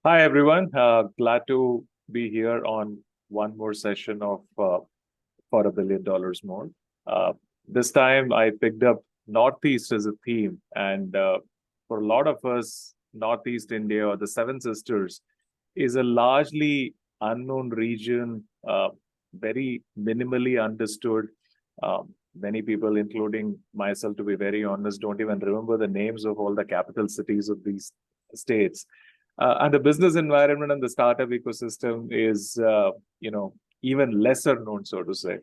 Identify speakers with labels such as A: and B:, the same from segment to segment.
A: Hi, everyone. Glad to be here on one more session of For $1 billion More. Uh, this time I picked up Northeast as a theme. And for a lot of us, Northeast India or the Seven Sisters is a largely unknown region, very minimally understood. Many people, including myself, to be very honest, don't even remember the names of all the capital cities of these states. And the business environment and the startup ecosystem is, even lesser known, so to say.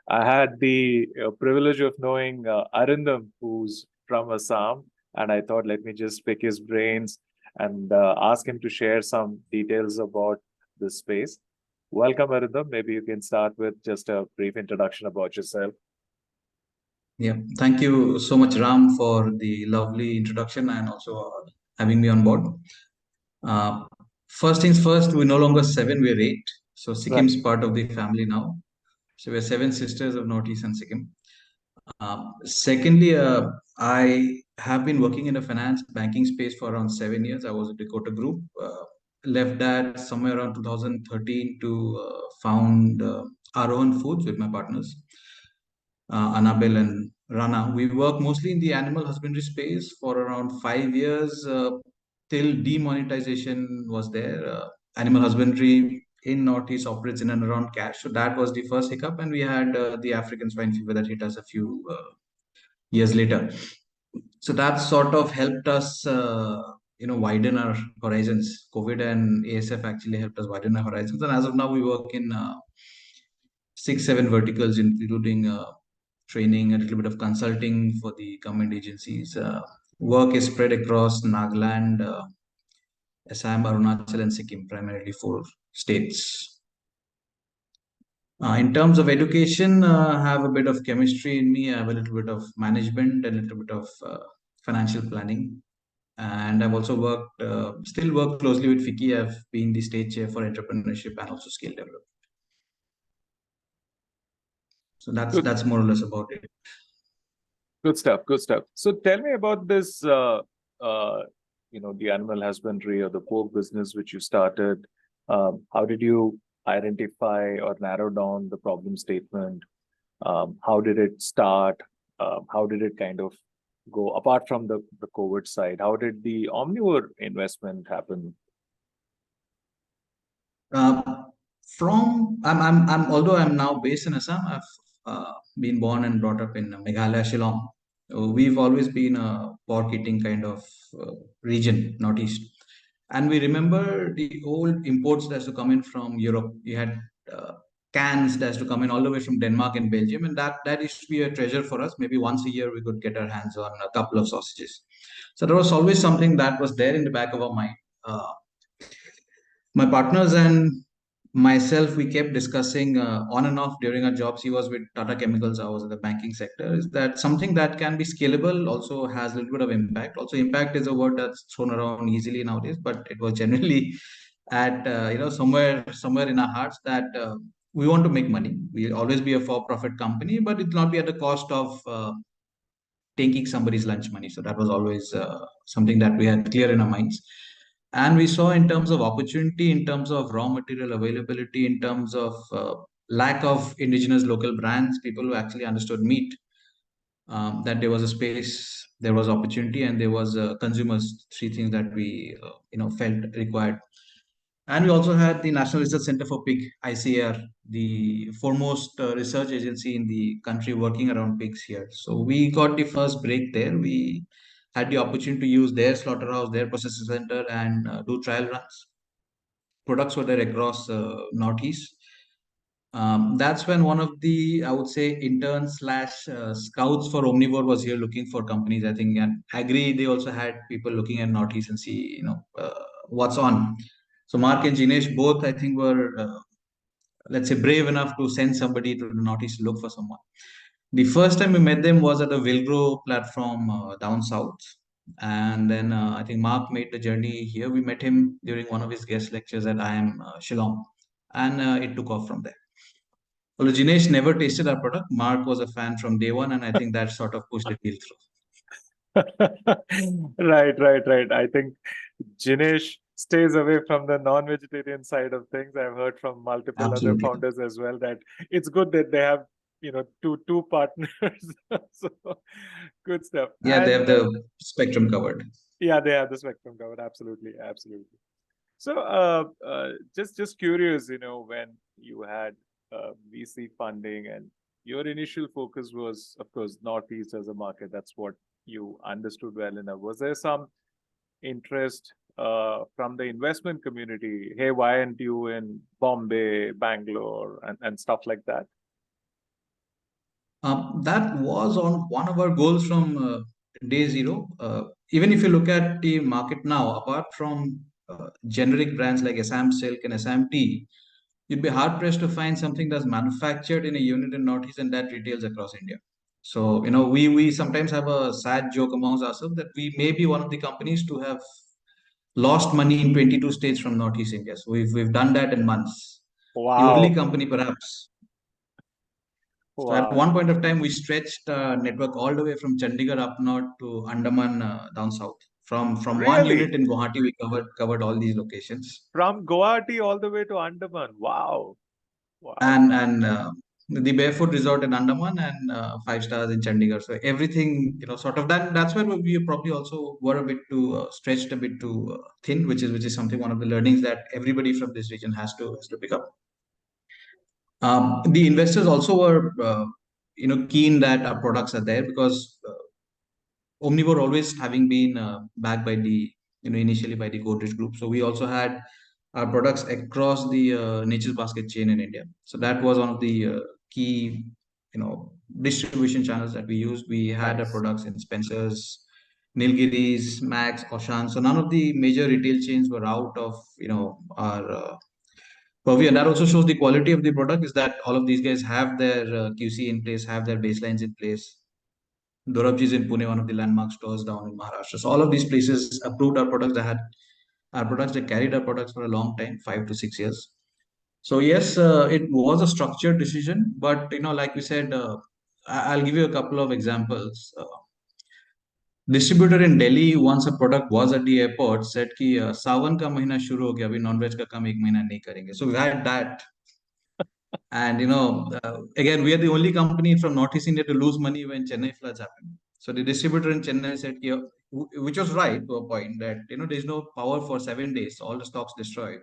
A: I had the privilege of knowing Arindam, who's from Assam, and I thought, let me just pick his brains and ask him to share some details about this space. Welcome, Arindam. Maybe you can start with just a brief introduction about yourself.
B: Yeah, thank you so much, Ram, for the lovely introduction and also having me on board. Uh, First things first, we're no longer seven, we're eight. So
A: Right.
B: Sikkim's part of the family now. So we're seven sisters of Northeast and Sikkim. Secondly, I have been working in the finance banking space for around 7 years. I was at Dakota Group. Left that somewhere around 2013 to found Arohan Foods with my partners. Annabelle and Rana. We work mostly in the animal husbandry space for around 5 years till demonetization was there. Animal husbandry in Northeast operates in and around cash. So that was the first hiccup. And we had the African swine fever that hit us a few years later. So that sort of helped us, widen our horizons. COVID and ASF actually helped us widen our horizons. And as of now, we work in 6, 7 verticals, including training, a little bit of consulting for the government agencies. Work is spread across Nagaland, Assam, Arunachal, and Sikkim, primarily 4 states. In terms of education, I have a bit of chemistry in me. I have a little bit of management, a little bit of financial planning. And I've also still work closely with FICCI. I've been the state chair for entrepreneurship and also skill development. So
A: Good,
B: that's more or less about it.
A: good stuff. Good stuff. So tell me about this, the animal husbandry or the pork business which you started. How did you identify or narrow down the problem statement? How did it start? How did it kind of go apart from the COVID side? How did the omnivore investment happen?
B: Uh, although I'm now based in Assam, I've been born and brought up in Meghalaya, Shillong. So we've always been a pork eating kind of region, Northeast. And we remember the old imports that used to come in from Europe. You had uh, cans that used to come in all the way from Denmark and Belgium, and that used to be a treasure for us. Maybe once a year we could get our hands on a couple of sausages. So there was always something that was there in the back of our mind. My partners and myself, we kept discussing on and off during our jobs. He was with Tata Chemicals, I was in the banking sector. Is that something that can be scalable, also has a little bit of impact? Also, impact is a word that's thrown around easily nowadays, but it was generally at somewhere in our hearts that we want to make money. We'll always be a for-profit company, but it will not be at the cost of taking somebody's lunch money. So that was always something that we had clear in our minds. And we saw in terms of opportunity, in terms of raw material availability, in terms of lack of indigenous local brands, people who actually understood meat, that there was a space, there was opportunity, and there was consumers. 3 things that we felt required. And we also had the National Research Center for Pig, ICR, the foremost research agency in the country working around pigs here. So we got the first break there. We had the opportunity to use their slaughterhouse, their processing center, and do trial runs. Products were there across Northeast. That's when one of the, I would say, interns slash scouts for Omnivore was here looking for companies. I think, and Agri, they also had people looking at Northeast and see, what's on. So Mark and Jinesh both, I think, were, let's say, brave enough to send somebody to the Northeast to look for someone. The first time we met them was at a Wilgrow platform down south. And then I think Mark made the journey here. We met him during one of his guest lectures at IIM Shillong. And it took off from there. Well, Jinesh never tasted our product. Mark was a fan from day one, and I think that sort of pushed the deal through.
A: Right, right, right. I think Jinesh stays away from the non-vegetarian side of things. I've heard from multiple other
B: Absolutely.
A: founders as well that it's good that they have, two partners. So good stuff.
B: Yeah, they have
A: And
B: the spectrum covered.
A: yeah, they have the spectrum covered. Absolutely, absolutely. So just curious, when you had VC funding and your initial focus was, of course, Northeast as a market. That's what you understood well enough. Was there some interest from the investment community? Hey, why aren't you in Bombay, Bangalore, and stuff like that?
B: That was on one of our goals from day zero. Even if you look at the market now, apart from generic brands like Assam Silk and Assam Tea, you'd be hard pressed to find something that's manufactured in a unit in Northeast and that retails across India. So, we sometimes have a sad joke amongst ourselves that we may be one of the companies to have lost money in 22 states from Northeast India. So we've done that in months. The only
A: Wow,
B: company perhaps. So at
A: wow,
B: one point of time, we stretched network all the way from Chandigarh up north to Andaman down south. From one
A: really?
B: unit in Guwahati, we covered all these locations.
A: From Guwahati all the way to Andaman? Wow, wow.
B: And the Barefoot Resort in Andaman and 5 stars in Chandigarh. So everything, sort of that. That's where we probably also were a bit too stretched, a bit too thin, which is something, one of the learnings that everybody from this region has to pick up. The investors also were, keen that our products are there because Omnivore always having been backed by initially by the Godrej Group. So we also had our products across the Nature's Basket chain in India. So that was one of the key, distribution channels that we used. We had our
A: Nice.
B: products in Spencer's, Nilgiris, Max, Oshan. So none of the major retail chains were out of, our purview. And that also shows the quality of the product is that all of these guys have their QC in place, have their baselines in place. Dorabji is in Pune, one of the landmark stores down in Maharashtra. So all of these places approved our products. They had our products. They carried our products for a long time, 5 to 6 years. So yes, it was a structured decision, but like we said, I'll give you a couple of examples. Distributor in Delhi, once a product was at the airport, said कि सावन का महीना शुरू हो गया अभी non-veg का काम 1 महीना नहीं करेंगे. So we had that. And again, we are the only company from Northeast India to lose money when Chennai floods happened. So the distributor in Chennai said, which was right to a point, that there's no power for 7 days, so all the stocks destroyed.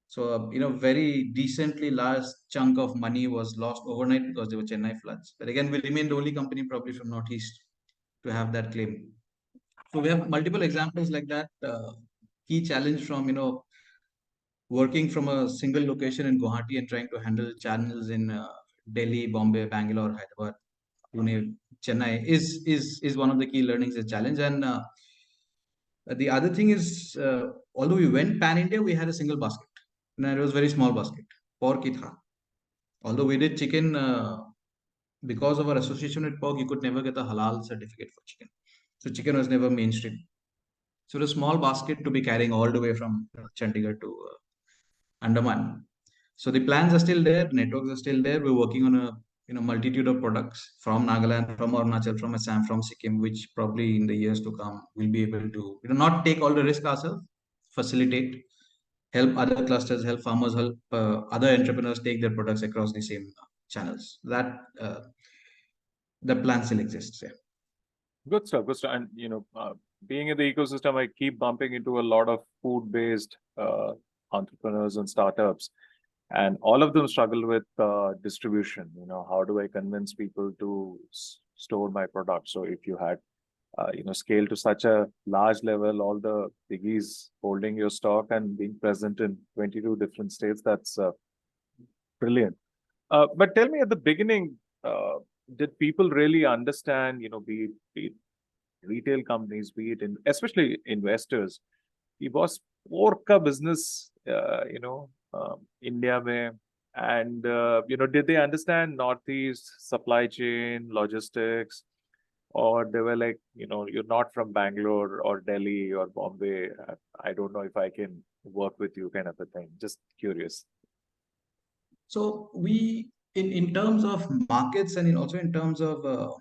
B: So very decently large chunk of money was lost overnight because there were Chennai floods. But again, we remain the only company probably from Northeast to have that claim. So we have multiple examples like that. Key challenge from working from a single location in Guwahati and trying to handle channels in Delhi, Bombay, Bangalore, Hyderabad, Pune, Chennai is one of the key learnings, a challenge. And the other thing is, although we went pan India, we had a single basket, and it was very small basket. Pork hi tha. Although we did chicken, because of our association with pork, you could never get a halal certificate for chicken. So chicken was never mainstream. So the small basket to be carrying all the way from Chandigarh to Andaman. So the plans are still there, networks are still there. We're working on a multitude of products from Nagaland, from Arunachal, from Assam, from Sikkim, which probably in the years to come we'll be able to not take all the risk ourselves, facilitate, help other clusters, help farmers, help other entrepreneurs take their products across the same channels. That the plan still exists. Yeah.
A: Good stuff, good stuff. And being in the ecosystem, I keep bumping into a lot of food-based entrepreneurs and startups, and all of them struggle with distribution. How do I convince people to store my product? So if you had scale to such a large level, all the biggies holding your stock and being present in 22 different states, that's brilliant. But tell me, at the beginning, did people really understand, be it retail companies, be it especially investors, he was pork ka business, India mein, and did they understand Northeast supply chain, logistics, or they were like, you're not from Bangalore or Delhi or Bombay, I don't know if I can work with you, kind of a thing. Just curious.
B: So we, in terms of markets and also in terms of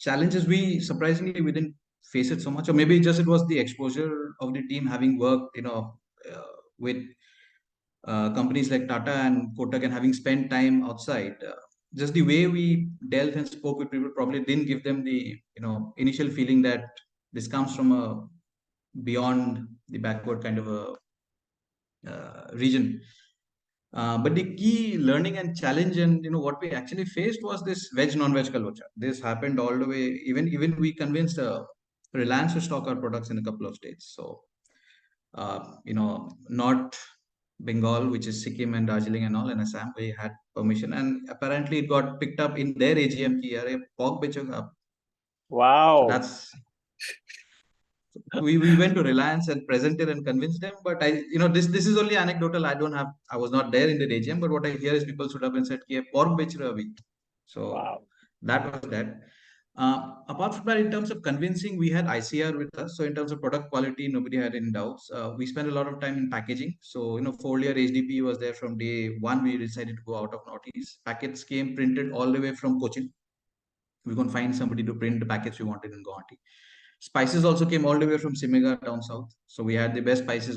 B: challenges, we surprisingly we didn't face it so much, or maybe just it was the exposure of the team having worked, with companies like Tata and Kotak and having spent time outside. Just the way we dealt and spoke with people probably didn't give them the initial feeling that this comes from a beyond the backward kind of a region. But the key learning and challenge, and what we actually faced was this veg non-veg culture. This happened all the way. Even we convinced Reliance to stock our products in a couple of states. So not Bengal, which is Sikkim and Darjeeling and all, and Assam, we had permission, and apparently it got picked up in their AGM. Ki, "Arey, pork bechoga." So
A: Wow.
B: that's we went to Reliance and presented and convinced them. But this is only anecdotal. I was not there in the AGM, but what I hear is people stood up and said, "Ki, pork bech rahe ho abhi." So
A: Wow.
B: that was that. Apart from that, in terms of convincing, we had ICR with us. So in terms of product quality, nobody had any doubts. We spent a lot of time in packaging. So 4-year HDP was there from day one. We decided to go out of Northeast. Packets came printed all the way from Cochin. We couldn't find somebody to print the packets we wanted in Guwahati. Spices also came all the way from Simega down south. So we had the best spices,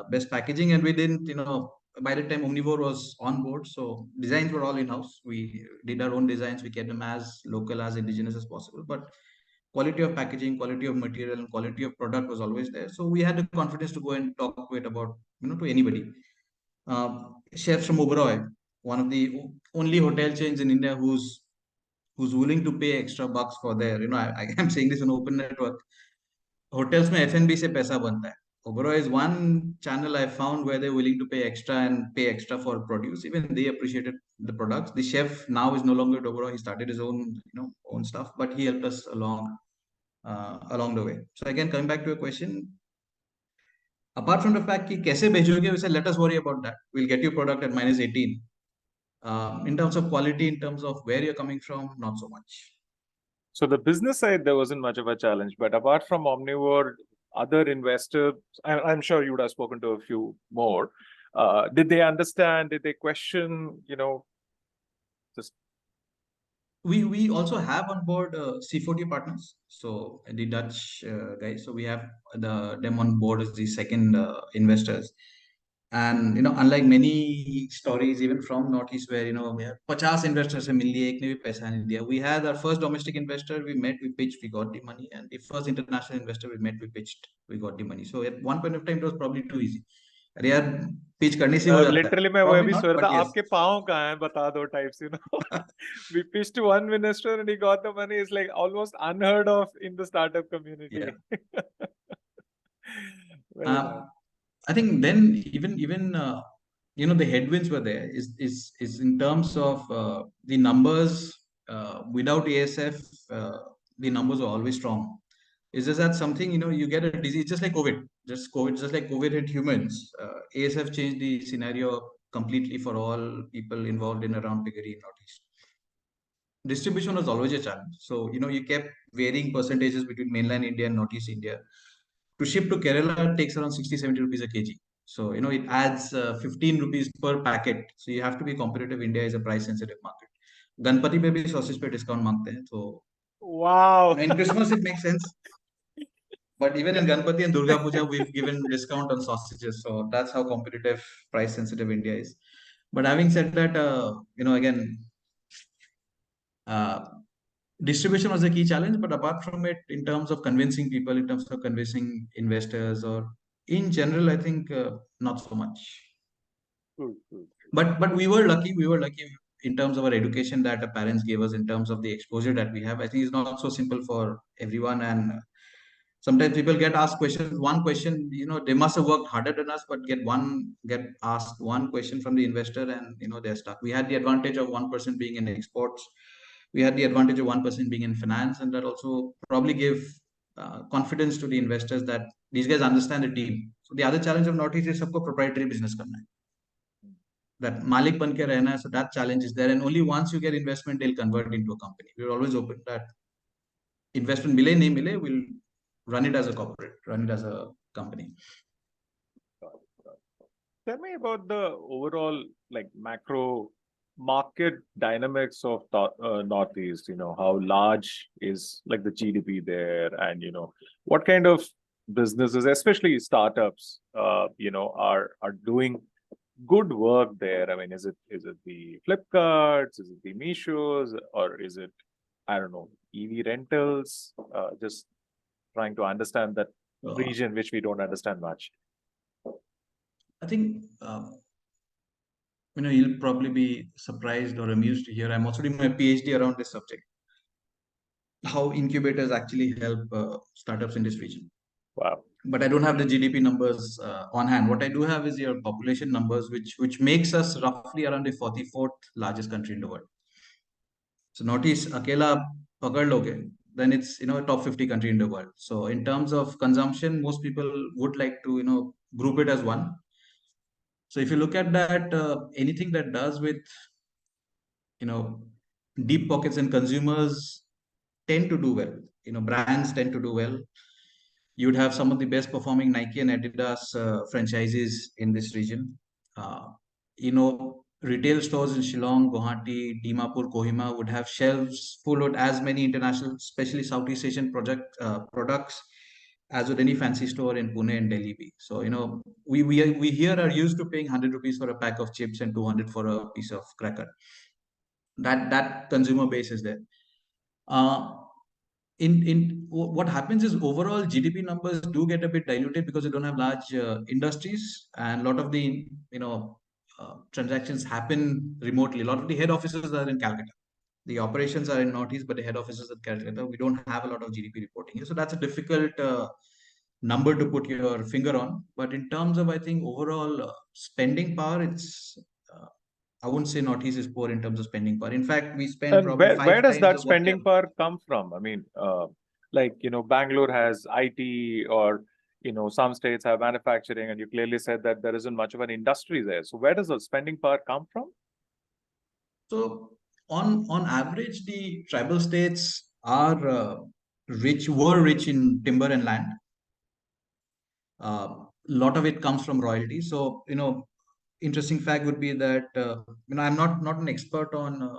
B: best packaging, and we didn't, by the time Omnivore was on board, so designs were all in-house. We did our own designs. We kept them as local, as indigenous as possible. But quality of packaging, quality of material, and quality of product was always there. So we had the confidence to go and talk to it about, to anybody. Chefs from Oberoi, one of the only hotel chains in India who's willing to pay extra bucks for their, I am saying this on open network. Hotels में F&B से पैसा बनता है. Oberoi is one channel I found where they're willing to pay extra for produce. Even they appreciated the products. The chef now is no longer at Oberoi. He started his own, own stuff, but he helped us along the way. So again, coming back to your question, apart from the fact कि कैसे भेजोगे, we said let us worry about that. We'll get your product at -18. In terms of quality, in terms of where you're coming from, not so much.
A: So the business side, there wasn't much of a challenge. But apart from Omnivore, other investors, I'm sure you would have spoken to a few more. Did they understand? Did they question? Just
B: We also have on board C40 partners, so the Dutch guys. So we have them on board as the second investors. And unlike many stories, even from Northeast, where we have 50 investors से मिल लिए, एक ने भी पैसा नहीं दिया. We had our first domestic investor. We met, we pitched, we got the money, and the first international investor we met, we pitched, we got the money. So at one point of time, it was probably too easy. अरे यार pitch करने से हो जाता है.
A: literally, मैं वो
B: Probably
A: अभी
B: not,
A: सोच रहा
B: but
A: था,
B: yes.
A: आपके पाँव कहाँ हैं बता दो types, We pitched to one minister and he got the money. It's like almost unheard of in the startup community.
B: Yeah.
A: Very nice.
B: I think then even the headwinds were there is in terms of the numbers without ASF, the numbers are always strong. It's just that something, you get a disease just like COVID, just like COVID hit humans. ASF changed the scenario completely for all people involved in around piggery in Northeast. Distribution was always a challenge. So, you kept varying percentages between mainland India and Northeast India. To ship to Kerala, it takes around 60-70 rupees a kg. So, it adds 15 rupees per packet. So, you have to be competitive. India is a price sensitive market. Ganpati pe bhi sausage pe discount mangte hain. So,
A: Wow.
B: in Christmas, it makes sense. But even in Ganpati and Durga Puja, we've given discount on sausages. So, that's how competitive, price sensitive India is. But having said that, again, distribution was a key challenge. But apart from it, in terms of convincing people, in terms of convincing investors, or in general, I think not so much.
A: Good.
B: But we were lucky. We were lucky in terms of our education that our parents gave us, in terms of the exposure that we have. I think it's not so simple for everyone. And sometimes people get asked questions. One question, they must have worked harder than us, but get asked one question from the investor, and they're stuck. We had the advantage of one person being in exports. We had the advantage of one person being in finance, and that also probably gave confidence to the investors that these guys understand the team. So the other challenge of Northeast is सबको proprietary business करना है. That Malik ban ke rehna hai, so that challenge is there. And only once you get investment, they'll convert into a company. We're always open that investment mile nahi mile, we'll run it as a corporate, run it as a company.
A: Tell me about the overall macro market dynamics of Northeast? You know, how large is like the GDP there, and you know, what kind of businesses, especially startups, are doing good work there? I mean, is it the Flipkarts, is it the Meeshos, or is it, I don't know, EV rentals? Just trying to understand that
B: Uh,
A: region which we don't understand much.
B: I think you'll probably be surprised or amused to hear I'm also doing my PhD around this subject, how incubators actually help startups in this region.
A: Wow.
B: But I don't have the GDP numbers on hand. What I do have is your population numbers, which makes us roughly around the 44th largest country in the world. So Northeast Akela pakad loge, then it's a top 50 country in the world. So in terms of consumption, most people would like to group it as one. So if you look at that, anything that does with you know deep pockets and consumers tend to do well. Brands tend to do well. You'd have some of the best performing Nike and Adidas franchises in this region. Retail stores in Shillong, Guwahati, Dimapur, Kohima would have shelves full of as many international, especially Southeast Asian products as would any fancy store in Pune and Delhi be. So, we here are used to paying 100 rupees for a pack of chips and 200 for a piece of cracker. That consumer base is there. Uh, what happens is overall GDP numbers do get a bit diluted because you don't have large industries, and a lot of the transactions happen remotely. A lot of the head offices are in Calcutta. The operations are in Northeast, but the head offices in Calcutta. We don't have a lot of GDP reporting here, so that's a difficult number to put your finger on. But in terms of, I think, overall spending power, it's I wouldn't say Northeast is poor in terms of spending power. In fact, we spend
A: And
B: probably
A: where
B: five
A: does
B: times
A: that
B: of what
A: spending power come from? I mean, like, you know, Bangalore has IT, or, you know, some states have manufacturing, and you clearly said that there isn't much of an industry there. So where does the spending power come from?
B: So on average, the tribal states are were rich in timber and land. A lot of it comes from royalties. So interesting fact would be that I'm not an expert on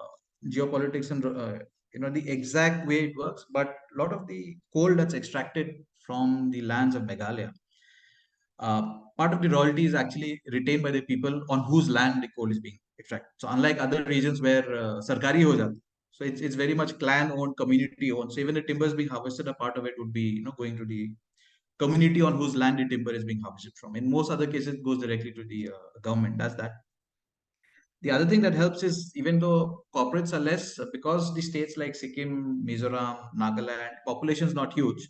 B: geopolitics and the exact way it works, but a lot of the coal that's extracted from the lands of Meghalaya, part of the royalty is actually retained by the people on whose land the coal is being extracted. So unlike other regions where sarkari ho jata, so it's very much clan owned, community owned. So even the timber is being harvested, a part of it would be going to the community on whose land the timber is being harvested from. In most other cases, it goes directly to the government. That's that. The other thing that helps is, even though corporates are less, because the states like Sikkim, Mizoram, Nagaland, population is not huge,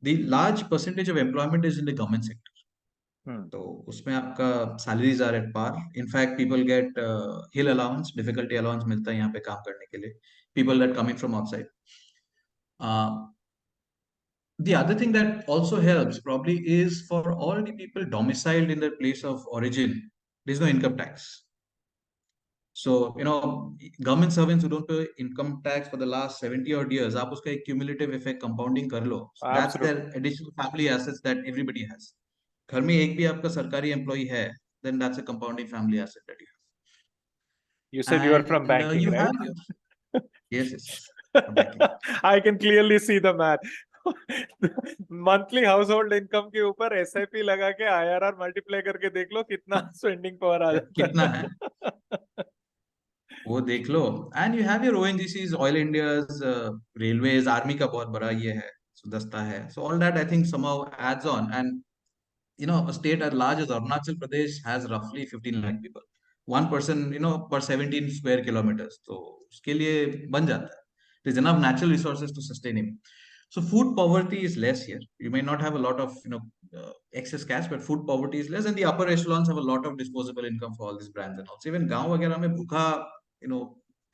B: the large percentage of employment is in the government sector.
A: Hmm.
B: तो उसमें आपका salaries are at par. In fact, people get hill allowance, difficulty allowance मिलता है यहाँ पे काम करने के लिए. People that come in from outside. Uh, the other thing that also helps probably is for all the people domiciled in their place of origin, there's no income tax. So, government servants who don't pay income tax for the last 70 odd years, आप उसका एक cumulative effect compounding कर लो. That's
A: Absolutely.
B: their additional family assets that everybody has. घर में एक भी आपका सरकारी employee है, then that's a compounding family asset that you
A: You said you are
B: have.
A: from
B: And
A: banking,
B: you
A: right?
B: have your, yes, yes, from banking.
A: I can clearly see the math. Monthly house hold income के ऊपर SIP लगा के IRR multiply करके देख लो कितना spending power आ जाता
B: कितना है
A: है.
B: वो देख लो. And you have your ONGCs, Oil Indias, railways, army का बहुत बड़ा ये है, so दस्ता है. So all that I think somehow adds on. And a state as large as Arunachal Pradesh has roughly 15 lakh people. One person, per 17 square kilometers. So उसके लिए बन जाता है. There's enough natural resources to sustain him. So food poverty is less here. You may not have a lot of excess cash, but food poverty is less, and the upper echelons have a lot of disposable income for all these brands and all. So even गांव वगैरह में भूखा,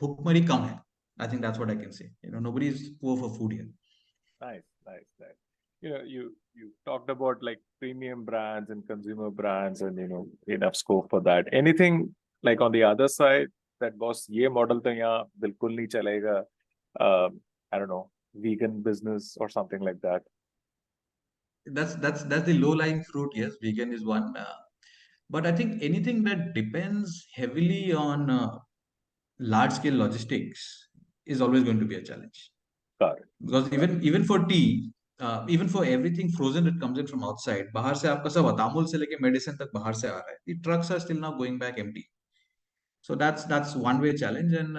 B: भूखमरी कम है. I think that's what I can say. Nobody is poor for food here.
A: Nice. You know, you talked about like premium brands and consumer brands, and you know, enough scope for that. Anything like on the other side that boss ये model तो यहाँ बिल्कुल नहीं चलेगा. I don't know, vegan business or something like that.
B: That's the low lying fruit. Yes, vegan is one. But I think anything that depends heavily on large scale logistics is always going to be a challenge.
A: Got it.
B: Because even for tea, even for everything frozen that comes in from outside, बाहर से आपका सब अतामुल से लेके medicine तक बाहर से आ रहा है. The trucks are still now going back empty. So that's one way challenge. And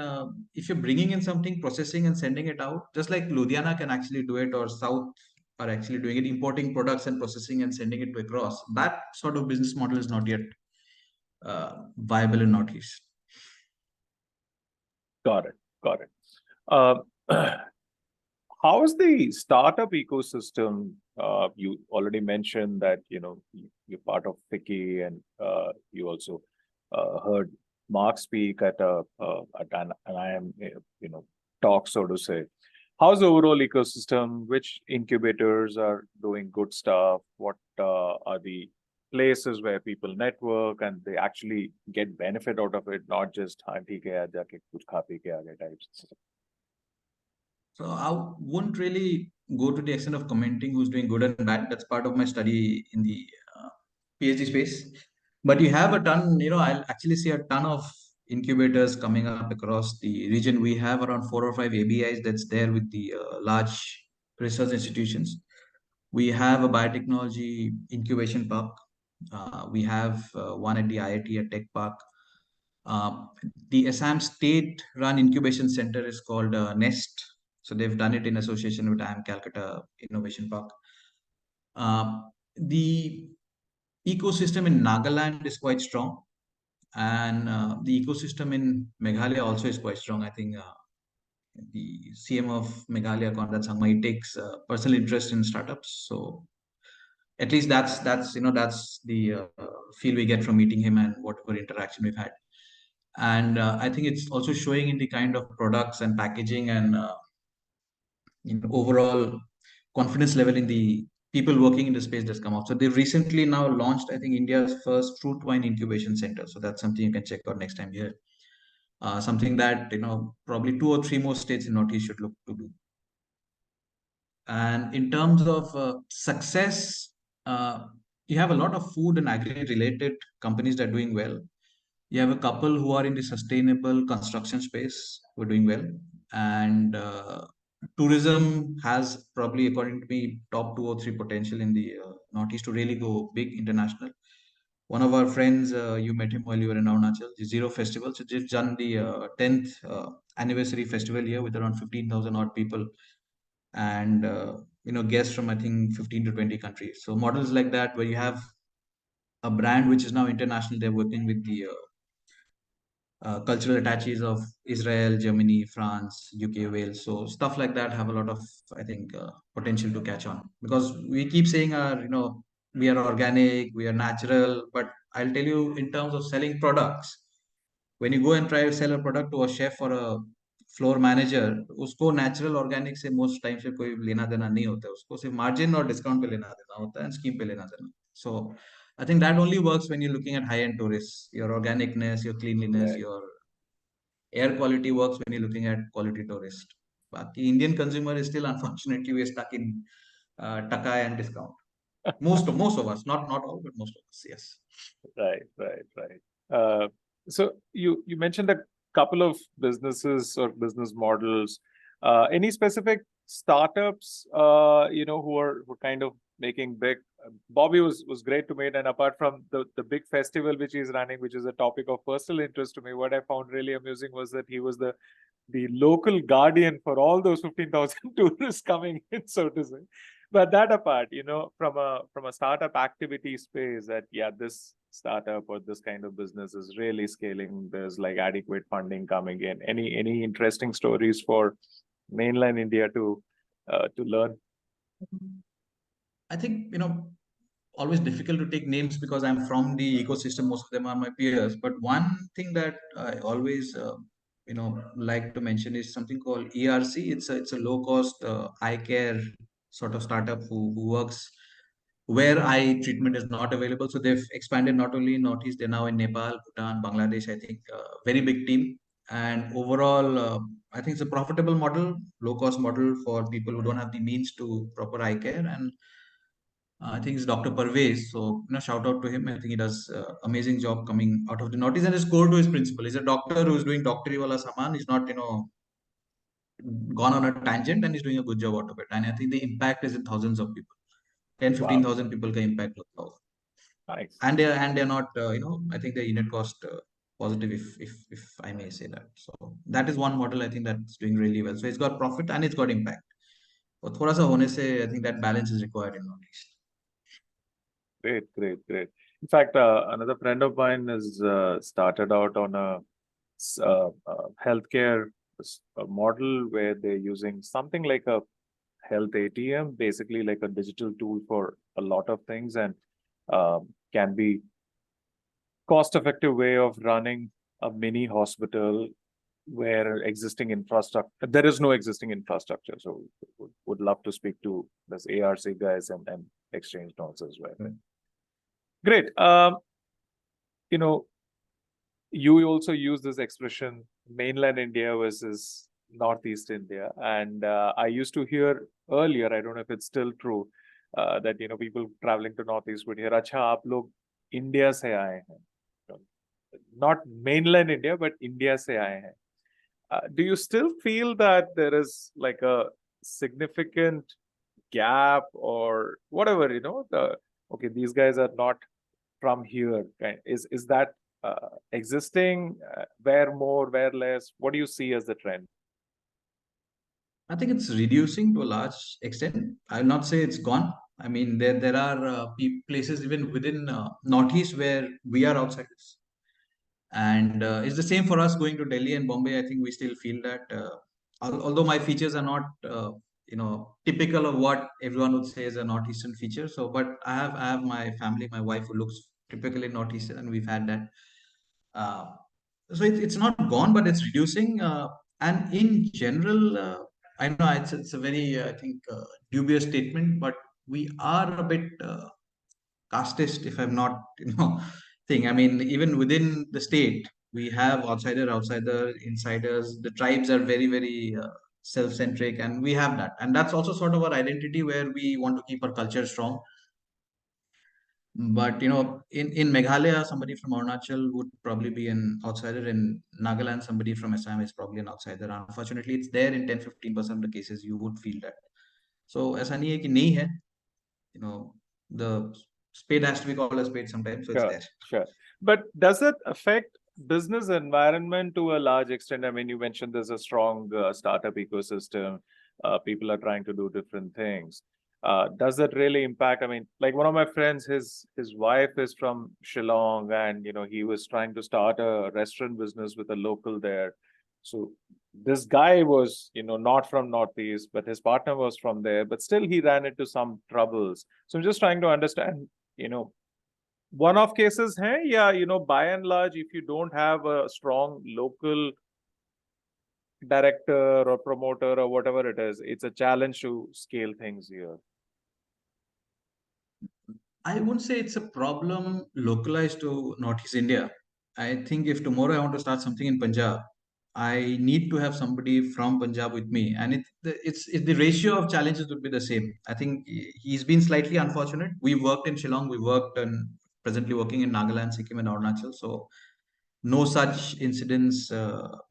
B: if you're bringing in something, processing and sending it out, just like Ludhiana can actually do it, or South are actually doing it, importing products and processing and sending it to across. That sort of business model is not yet viable in Northeast.
A: Got it. Got it. Uh, how is the startup ecosystem? You already mentioned that you're part of Fiki, and you also heard Mark speak at an IIM talk, so to say. How's the overall ecosystem? Which incubators are doing good stuff? What are the places where people network and they actually get benefit out of it, not just हाँ ठीक है यार जाके कुछ खा P के आ गए types.
B: So I won't really go to the extent of commenting who's doing good and bad. That's part of my study in the PhD space. But you have a ton, I'll actually see a ton of incubators coming up across the region. We have around 4 or 5 ABIs that's there with the large research institutions. We have a biotechnology incubation park. We have one at the IIT at Tech Park. Um, the Assam state-run incubation center is called Nest. So they've done it in association with IIM Calcutta Innovation Park. The ecosystem in Nagaland is quite strong, and the ecosystem in Meghalaya also is quite strong. I think the CM of Meghalaya, Conrad Sangma, he takes personal interest in startups. So at least that's the feel we get from meeting him and whatever interaction we've had. And I think it's also showing in the kind of products and packaging and overall confidence level in the people working in the space that's come out. So they've recently now launched, I think, India's first fruit wine incubation center. So that's something you can check out next time here. Something that probably 2 or 3 more states in Northeast should look to do. And in terms of success, you have a lot of food and agri-related companies that are doing well. You have a couple who are in the sustainable construction space who are doing well, and tourism has probably, according to me, top 2 or 3 potential in the Northeast to really go big international. One of our friends, you met him while you were in Arunachal, the Zero Festival. So just done the 10th anniversary festival here with around 15,000 odd people, and guests from I think 15 to 20 countries. So models like that, where you have a brand which is now international, they're working with the cultural attaches of Israel, Germany, France, UK, Wales. So stuff like that have a lot of, I think, potential to catch on, because we keep saying we are organic, we are natural, but I'll tell you, in terms of selling products, when you go and try to sell a product to a chef or a floor manager, उसको natural organic से most time से कोई लेना देना नहीं होता है, उसको सिर्फ मार्जिन और डिस्काउंट पे लेना देना होता है एंड स्कीम पे लेना देना. So I think that only works when you looking at high end tourist. Your organicness, your cleanliness,
A: Right.
B: Your air quality works when you're looking at quality tourist. But the Indian consumer is still, unfortunately, we're stuck in taka and discount. Most of us, not all, but most of us, yes.
A: Right. So you mentioned a couple of businesses or business models. Any specific startups, who are kind of making big? Bobby was great to meet, and apart from the big festival which he's running, which is a topic of personal interest to me, what I found really amusing was that he was the local guardian for all those 15,000 tourists coming in, so to say. But that apart, from a startup activity space, that this startup or this kind of business is really scaling. There's like adequate funding coming in. Any interesting stories for mainland India to learn?
B: I think always difficult to take names because I'm from the ecosystem. Most of them are my peers. But one thing that I always like to mention is something called ERC. It's a low cost eye care sort of startup who works where eye treatment is not available. So they've expanded not only in Northeast, they're now in Nepal, Bhutan, Bangladesh. I think very big team. And overall, I think it's a profitable model, low cost model for people who don't have the means to proper eye care. And I think it's Dr. Parvez. So, shout out to him. I think he does amazing job coming out of the Northeast and is core to his principle. He's a doctor who's doing doctory wala saman. He's not, gone on a tangent, and he's doing a good job out of it. And I think the impact is in thousands of people. 10,
A: Wow,
B: 15,000 people can impact होता होगा.
A: nice.
B: And they're not, I think the unit cost positive, if I may say that. So that is one model I think that's doing really well. So it's got profit and it's got impact. और थोड़ा सा होने से I think that balance is required in Northeast.
A: Great, great, great. In fact, another friend of mine has started out on a healthcare model where they're using something like a health ATM, basically like a digital tool for a lot of things, and can be cost-effective way of running a mini hospital where existing infrastructure, there is no existing infrastructure. So would love to speak to this ARC guys and exchange notes as well.
B: Right.
A: Great. You know, you also use this expression mainland India versus Northeast India. And I used to hear earlier, I don't know if it's still true, that, people traveling to Northeast would hear, Acha, aap log India se aaye hain. Not mainland India, but India se aaye hain. Do you still feel that there is like a significant gap or whatever, okay, these guys are not from here. Is that existing? Where more, where less? What do you see as the trend?
B: I think it's reducing to a large extent. I will not say it's gone. I mean, there are places even within Northeast where we are outsiders. And it's the same for us going to Delhi and Bombay. I think we still feel that, although my features are not, typical of what everyone would say is a Northeastern feature. So, but I have my family, my wife who looks typically Northeastern, and we've had that. Uh, so it's not gone, but it's reducing. And in general, I know it's a very, I think, dubious statement, but we are a bit casteist, if I'm not, thing. I mean, even within the state, we have outsider, insiders. The tribes are very, very self-centric, and we have that. And that's also sort of our identity where we want to keep our culture strong. But in Meghalaya, somebody from Arunachal would probably be an outsider. In Nagaland, somebody from Assam is probably an outsider. Unfortunately, it's there in 10-15% of the cases. You would feel that. So ऐसा नहीं है कि नहीं है. The spade has to be called a spade sometimes. So it's
A: Sure,
B: there.
A: sure. But does it affect business environment to a large extent? I mean, you mentioned there's a strong startup ecosystem. People are trying to do different things. Does that really impact? I mean, like one of my friends, his wife is from Shillong, and he was trying to start a restaurant business with a local there. So this guy was, not from Northeast, but his partner was from there. But still, he ran into some troubles. So I'm just trying to understand, one-off cases hai, yeah, by and large, if you don't have a strong local director or promoter or whatever it is, it's a challenge to scale things here.
B: I wouldn't say it's a problem localized to Northeast India. I think if tomorrow I want to start something in Punjab, I need to have somebody from Punjab with me, and it's the ratio of challenges would be the same. I think he's been slightly unfortunate. We worked in Shillong, we worked and presently working in Nagaland, Sikkim, and Arunachal. So no such incidents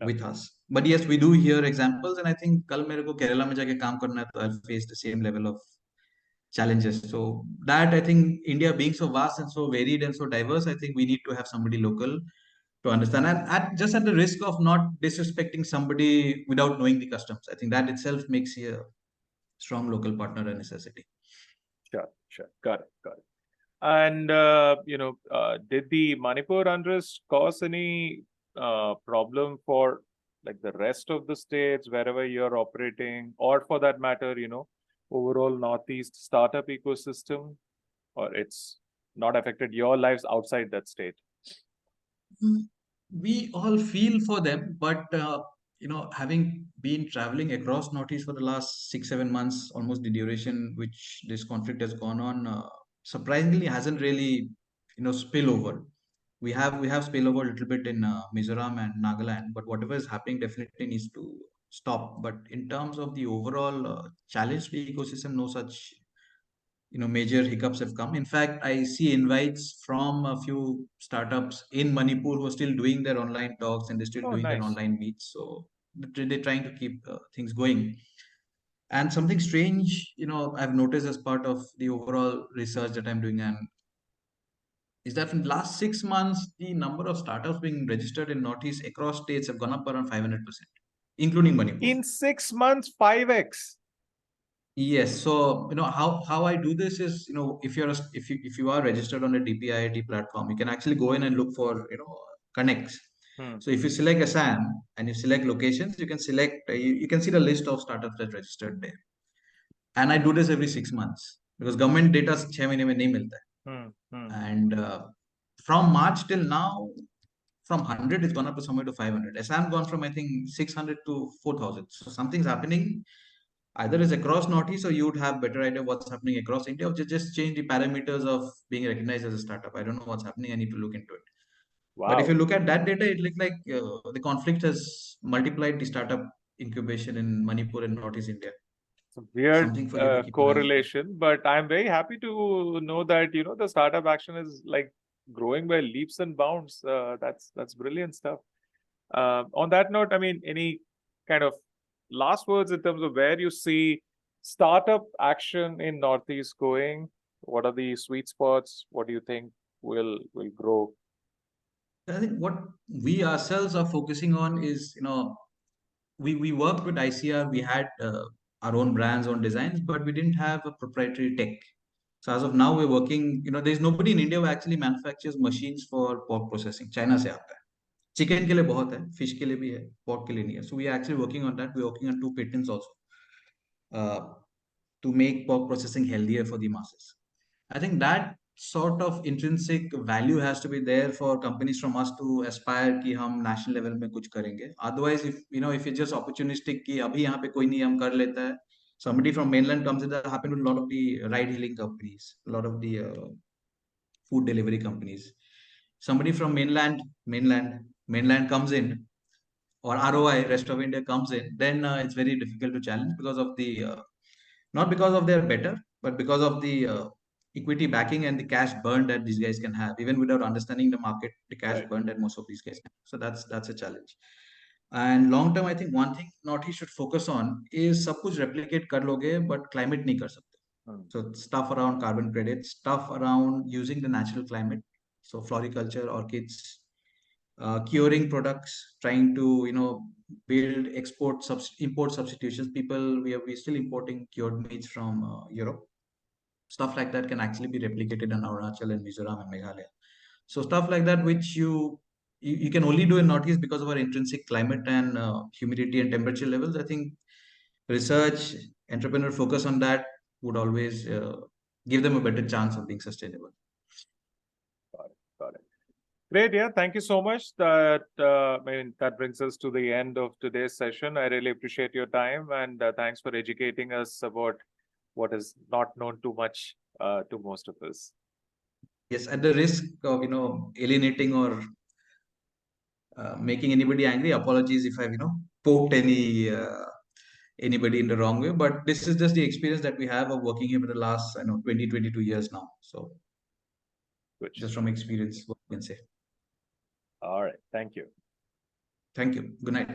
B: with us. But yes, we do hear examples, and I think कल मेरे को केरला में जाके काम करना है, तो I'll face the same level of challenges. So that I think India being so vast and so varied and so diverse, I think we need to have somebody local to understand, and just at the risk of not disrespecting somebody without knowing the customs. I think that itself makes a strong local partner a necessity.
A: Sure, sure. Got it, got it. And, did the Manipur unrest cause any problem for like the rest of the states, wherever you're operating, or for that matter, overall Northeast startup ecosystem, or it's not affected your lives outside that state?
B: We all feel for them, but having been traveling across Northeast for the last 6-7 months, almost the duration which this conflict has gone on, surprisingly hasn't really spill over. We have spillover a little bit in Mizoram and Nagaland, but whatever is happening definitely needs to stop. But in terms of the overall challenge to the ecosystem, no such major hiccups have come. In fact, I see invites from a few startups in Manipur who are still doing their online talks and they're still
A: Oh,
B: doing their
A: nice.
B: online meets. So they're trying to keep things going. And something strange, I've noticed as part of the overall research that I'm doing, and is that in the last 6 months, the number of startups being registered in Northeast across states have gone up around 500%, including Manipur.
A: In 6 months, 5x.
B: Yes, so how I do this is, if you are registered on a DPIIT platform, you can actually go in and look for connects.
A: Hmm.
B: So if you select Assam and you select locations, you can select you can see the list of startups that registered there. And I do this every 6 months because government data 6 months में नहीं मिलता
A: Hmm. Hmm.
B: है. And from March till now, from 100 it's gone up to somewhere to 500. Assam gone from I think 600 to 4,000. So something's happening either is across Northeast or you would have better idea what's happening across India or just change the parameters of being recognized as a startup. I don't know what's happening. I need to look into it. But if you
A: Wow.
B: look at that data, it looks like the conflict has multiplied the startup incubation in Manipur and Northeast India.
A: It's a weird
B: Something for you to keep an eye on.
A: correlation, but I'm very happy to know that the startup action is like growing by leaps and bounds. That's brilliant stuff. On that note, I mean, any kind of last words in terms of where you see startup action in Northeast going? What are the sweet spots? What do you think will grow?
B: I think what we ourselves are focusing on is, we worked with ICR, we had our own brands, own designs, but we didn't have a proprietary tech. So as of now, we're working, there's nobody in India who actually manufactures machines for pork processing. China से आता है. Chicken के लिए बहुत है, fish के लिए भी है, pork के लिए नहीं है. So we are actually working on that. We're working on 2 patents also uh, to make pork processing healthier for the masses. I think that sort of intrinsic value has to be there for companies from us to aspire कि हम national level में कुछ करेंगे. Otherwise, if you're just opportunistic कि अभी यहाँ पे कोई नहीं हम कर लेता है, somebody from mainland comes in. That happened with a lot of the ride hailing companies, a lot of the food delivery companies. Somebody from mainland comes in, or ROI, rest of India comes in, then it's very difficult to challenge because of the not because of they're better, but because of the equity backing and the cash burn that these guys can have, even without understanding the market, the cash
A: Right.
B: burn that most of these guys have. So that's a challenge. And long term, I think one thing Northeast should focus on is सब कुछ replicate कर लोगे, but climate नहीं कर सकते.
A: Hmm.
B: So stuff around carbon credits, stuff around using the natural climate. So floriculture, orchids, curing products, trying to build import substitutions. We're still importing cured meats from Europe. Stuff like that can actually be replicated in Arunachal and Mizoram and Meghalaya. So stuff like that, which you can only do in Northeast because of our intrinsic climate and humidity and temperature levels. I think research, entrepreneur focus on that would always give them a better chance of being sustainable.
A: Got it. Got it. Great. Yeah. Thank you so much. That brings us to the end of today's session. I really appreciate your time and thanks for educating us about what is not known too much to most of us.
B: Yes, at the risk of alienating or making anybody angry, apologies if I've poked anybody in the wrong way. But this is just the experience that we have of working here for the last 20, 22 years now. So
A: Good.
B: just from experience, what we can say.
A: All right. Thank you.
B: Thank you. Good night.